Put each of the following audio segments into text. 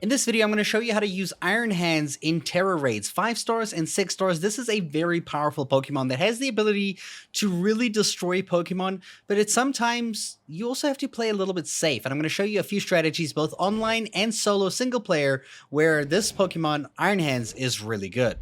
In this video, I'm going to show you how to use Iron Hands in Tera raids, 5 stars and 6 stars. This is a very powerful Pokemon that has the ability to really destroy Pokemon, but sometimes you also have to play a little bit safe. And I'm going to show you a few strategies, both online and solo single player, where this Pokemon, Iron Hands, is really good.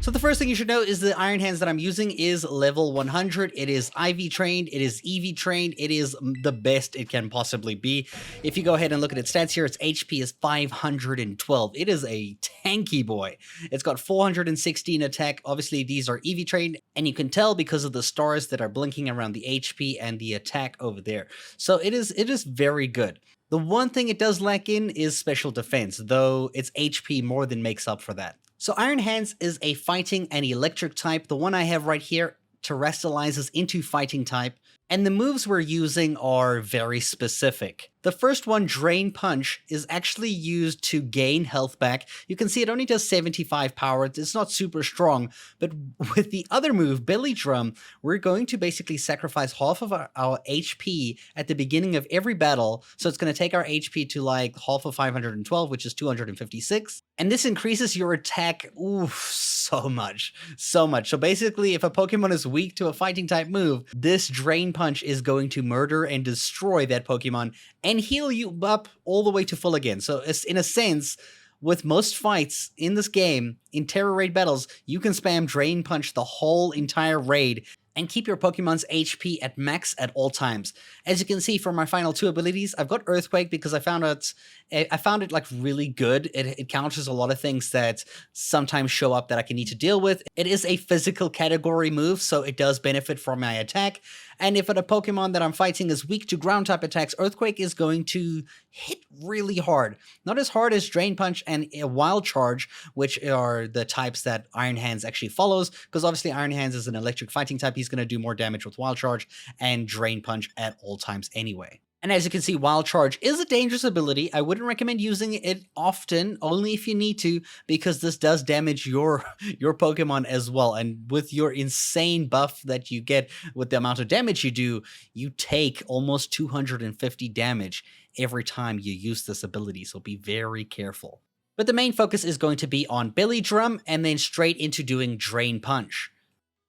So the first thing you should know is the Iron Hands that I'm using is level 100. It is IV trained, it is EV trained, it is the best it can possibly be. If you go ahead and look at its stats here, its HP is 512. It is a tanky boy. It's got 416 attack. Obviously, these are EV trained, and you can tell because of the stars that are blinking around the HP and the attack over there. So it is very good. The one thing it does lack in is special defense, though its HP more than makes up for that. So Iron Hands is a fighting and electric type. The one I have right here terrestrializes into fighting type, and the moves we're using are very specific. The first one, Drain Punch, is actually used to gain health back. You can see it only does 75 power. It's not super strong, but with the other move, Belly Drum, we're going to basically sacrifice half of our HP at the beginning of every battle. So it's going to take our HP to like half of 512, which is 256. And this increases your attack, so much. So basically, if a Pokemon is weak to a fighting type move, this Drain Punch is going to murder and destroy that Pokemon and heal you up all the way to full again. So it's, in a sense, with most fights in this game, in Tera raid battles, you can spam Drain Punch the whole entire raid and keep your Pokemon's HP at max at all times. As you can see from my final two abilities, I've got Earthquake because I found it like really good. It counters a lot of things that sometimes show up that I can need to deal with. It is a physical category move, so it does benefit from my attack. And if a Pokemon that I'm fighting is weak to ground type attacks, Earthquake is going to hit really hard. Not as hard as Drain Punch and a Wild Charge, which are the types that Iron Hands actually follows, because obviously Iron Hands is an electric fighting type. He's going to do more damage with Wild Charge and Drain Punch at all times anyway. And as you can see, Wild Charge is a dangerous ability. I wouldn't recommend using it often, only if you need to, because this does damage your Pokemon as well. And with your insane buff that you get with the amount of damage you do, you take almost 250 damage every time you use this ability, so be very careful. But the main focus is going to be on Belly Drum and then straight into doing Drain Punch.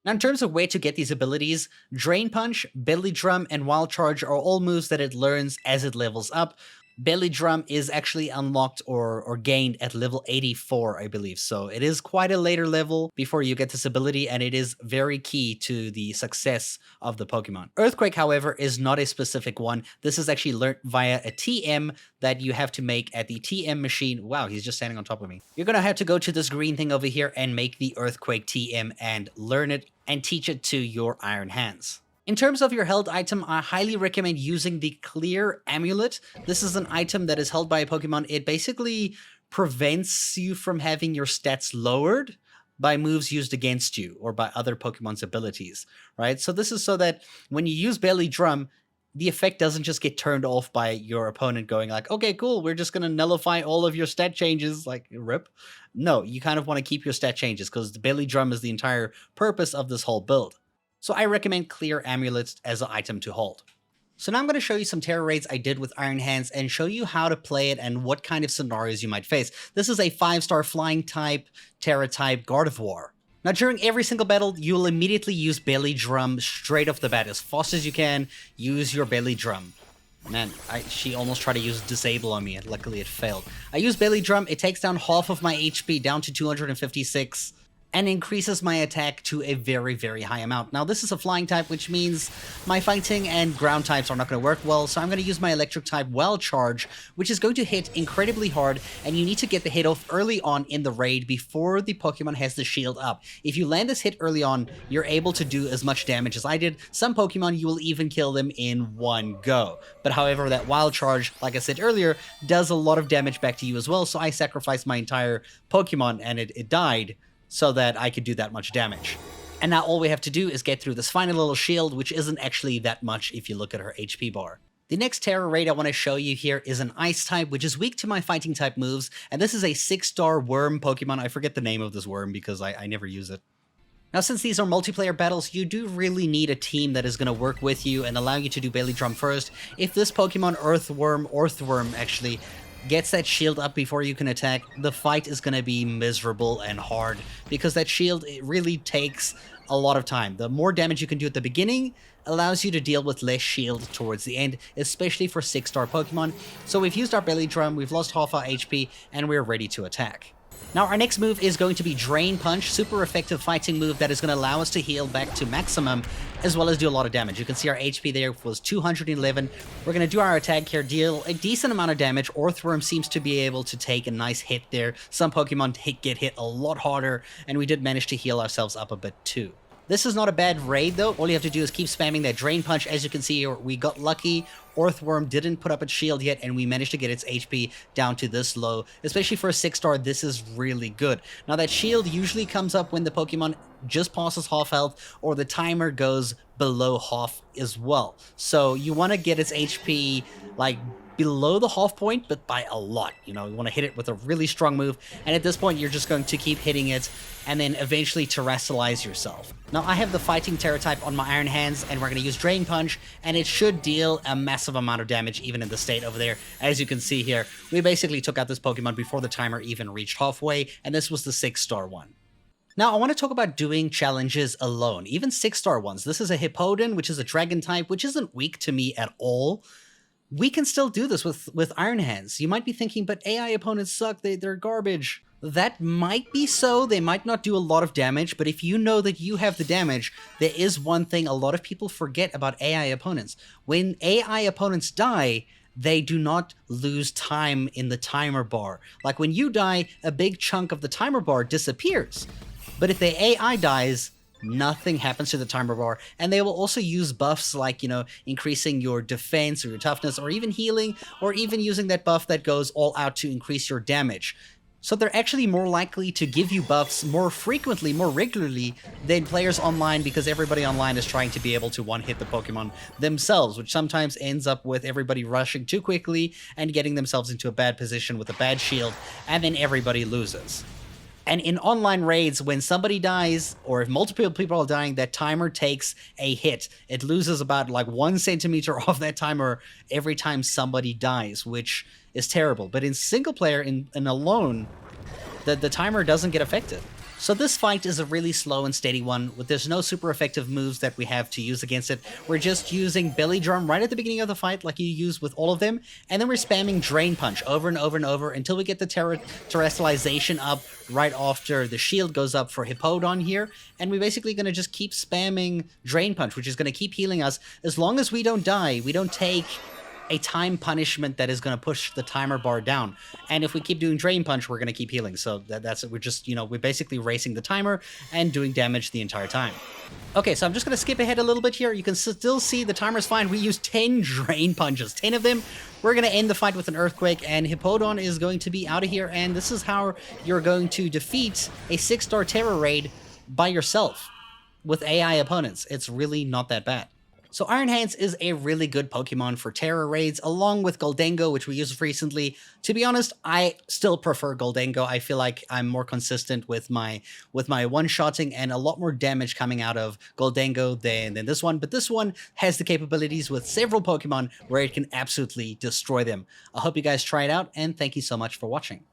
Now, in terms of where to get these abilities, Drain Punch, Belly Drum, and Wild Charge are all moves that it learns as it levels up. Belly Drum is actually unlocked or gained at level 84, I believe. So it is quite a later level before you get this ability, and it is very key to the success of the Pokemon. Earthquake, however, is not a specific one. This is actually learned via a TM that you have to make at the TM machine. Wow, he's just standing on top of me. You're going to have to go to this green thing over here and make the Earthquake TM and learn it and teach it to your Iron Hands. In terms of your held item, I highly recommend using the Clear Amulet. This is an item that is held by a Pokemon. It basically prevents you from having your stats lowered by moves used against you or by other Pokemon's abilities, right? So this is so that when you use Belly Drum, the effect doesn't just get turned off by your opponent going like, okay, cool, we're just going to nullify all of your stat changes, like, rip. No, you kind of want to keep your stat changes because the Belly Drum is the entire purpose of this whole build. So I recommend Clear Amulets as an item to hold. So now I'm going to show you some Tera raids I did with Iron Hands and show you how to play it and what kind of scenarios you might face. This is a 5-star flying type, Tera type Gardevoir. Now during every single battle, you'll immediately use Belly Drum straight off the bat. As fast as you can, use your Belly Drum. Man, she almost tried to use Disable on me, and luckily it failed. I use Belly Drum, it takes down half of my HP down to 256. And increases my attack to a very, very high amount. Now, this is a flying type, which means my fighting and ground types are not going to work well, so I'm going to use my electric type Wild Charge, which is going to hit incredibly hard, and you need to get the hit off early on in the raid before the Pokemon has the shield up. If you land this hit early on, you're able to do as much damage as I did. Some Pokemon, you will even kill them in one go. But however, that Wild Charge, like I said earlier, does a lot of damage back to you as well, so I sacrificed my entire Pokemon, and it died, so that I could do that much damage. And now all we have to do is get through this final little shield, which isn't actually that much if you look at her HP bar. The next Tera raid I want to show you here is an Ice type, which is weak to my fighting type moves, and this is a 6-star worm Pokemon. I forget the name of this worm because I never use it. Now, since these are multiplayer battles, you do really need a team that is going to work with you and allow you to do Belly Drum first. If this Pokemon Earthworm actually gets that shield up before you can attack, the fight is going to be miserable and hard because that shield, it really takes a lot of time. The more damage you can do at the beginning allows you to deal with less shield towards the end, especially for 6-star Pokemon. So we've used our belly drum, we've lost half our HP, and we're ready to attack. Now our next move is going to be Drain Punch, super effective fighting move that is going to allow us to heal back to maximum, as well as do a lot of damage. You can see our HP there was 211. We're going to do our attack here, deal a decent amount of damage. Orthworm seems to be able to take a nice hit there. Some Pokemon get hit a lot harder, and we did manage to heal ourselves up a bit too. This is not a bad raid though. All you have to do is keep spamming that Drain Punch. As you can see here, we got lucky. Orthworm didn't put up its shield yet, and we managed to get its HP down to this low. Especially for a 6-star, this is really good. Now that shield usually comes up when the Pokemon just passes half health, or the timer goes below half as well. So you want to get its HP like below the half point, but by a lot. You know, you want to hit it with a really strong move, and at this point you're just going to keep hitting it and then eventually terrestrialize yourself. Now I have the fighting Tera type on my Iron Hands, and we're going to use Drain Punch, and it should deal a massive amount of damage even in the state over there. As you can see here, we basically took out this Pokemon before the timer even reached halfway, and this was the 6-star one. Now, I want to talk about doing challenges alone, even 6-star ones. This is a Hippowdon, which is a dragon type, which isn't weak to me at all. We can still do this with Iron Hands. You might be thinking, but AI opponents suck, they're garbage. That might be so, they might not do a lot of damage, but if you know that you have the damage, there is one thing a lot of people forget about AI opponents. When AI opponents die, they do not lose time in the timer bar. Like when you die, a big chunk of the timer bar disappears. But if the AI dies, nothing happens to the timer bar, and they will also use buffs like, you know, increasing your defense or your toughness, or even healing, or even using that buff that goes all out to increase your damage. So they're actually more likely to give you buffs more frequently, more regularly than players online, because everybody online is trying to be able to one-hit the Pokemon themselves, which sometimes ends up with everybody rushing too quickly and getting themselves into a bad position with a bad shield, and then everybody loses. And in online raids, when somebody dies, or if multiple people are dying, that timer takes a hit. It loses about like 1 centimeter off that timer every time somebody dies, which is terrible. But in single player, in alone, the timer doesn't get affected. So this fight is a really slow and steady one. There's no super effective moves that we have to use against it. We're just using Belly Drum right at the beginning of the fight, like you use with all of them, and then we're spamming Drain Punch over and over and over until we get the terrestrialization up right after the shield goes up for Hippowdon here, and we're basically going to just keep spamming Drain Punch, which is going to keep healing us. As long as we don't die, we don't take a time punishment that is going to push the timer bar down. And if we keep doing Drain Punch, we're going to keep healing. So that's it. We're just, you know, we're basically racing the timer and doing damage the entire time. Okay, so I'm just going to skip ahead a little bit here. You can still see the timer's fine. We used 10 Drain Punches, 10 of them. We're going to end the fight with an Earthquake, and Hippowdon is going to be out of here. And this is how you're going to defeat a 6-star Tera raid by yourself with AI opponents. It's really not that bad. So Iron Hands is a really good Pokemon for Tera raids, along with Goldengo, which we used recently. To be honest, I still prefer Goldengo. I feel like I'm more consistent with my one-shotting and a lot more damage coming out of Goldengo than this one. But this one has the capabilities with several Pokemon where it can absolutely destroy them. I hope you guys try it out, and thank you so much for watching.